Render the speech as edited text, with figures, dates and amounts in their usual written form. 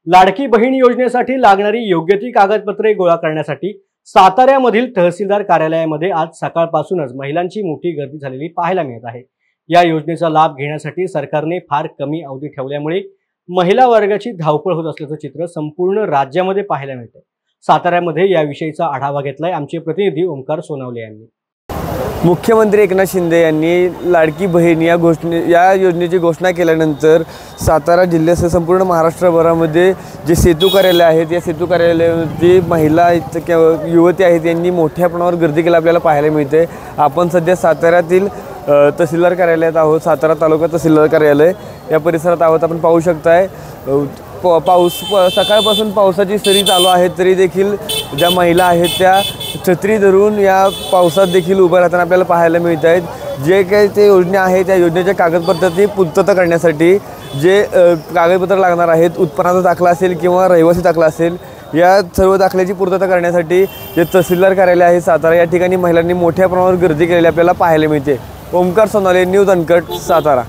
लाडकी बहीण योजनेसाठी लागणारी योग्य ती कागदपत्रे गोळा करण्यासाठी साताऱ्यामधील तहसीलदार कार्यालयामध्ये आज सकाळपासूनच महिलांची मोठी गर्दी झालेली पाहायला मिळत आहे। या योजनेचा लाभ घेण्यासाठी सरकारने फार कमी अवधी ठेवल्यामुळे महिला वर्गाची धावपळ होत असल्याचं चित्र संपूर्ण राज्यामध्ये पाहायला मिळते। साताऱ्यामध्ये याविषयीचा आढावा घेतलाय आमचे प्रतिनिधी ओमकार सोनवले यांनी। मुख्यमंत्री एकनाथ शिंदे यांनी लाडकी बहीण या योजनेची घोषणा केल्यानंतर सातारा जिल्ह्यासह संपूर्ण महाराष्ट्रभरामध्ये जे सेतू कार्यालय आहेत या सेतू कार्यालयामध्ये महिला युवती आहेत यांनी मोठ्या प्रमाणावर गर्दी केली आपल्याला पाहायला मिळते। आपण सध्या साताऱ्यातील तहसीलदार कार्यालयात आहोत। सातारा तालुका तहसीलदार कार्यालय या परिसरात आहोत। आपण पाहू शकताय सकाळपासून पावसाची सरी चालू आहे तरी देखील ज्या महिला आहेत त्या छत्री धरून या पावसात देखील उभ्या राहताना आपल्याला पाहायला मिळत आहेत। जे काही ते योजना आहे त्या योजनेच्या कागदपत्राची पूर्तता करण्यासाठी जे कागदपत्र लागणार आहेत, उत्पन्नाचा दाखला असेल किंवा रहिवासी दाखला असेल, या सर्व दाखल्याची पूर्तता करण्यासाठी जे तहसीलदार कार्यालय आहे सातारा या ठिकाणी महिलांनी मोठ्या प्रमाणावर गर्दी केलेली आपल्याला पाहायला मिळते। Omkar Sonawale, news uncut, Satara.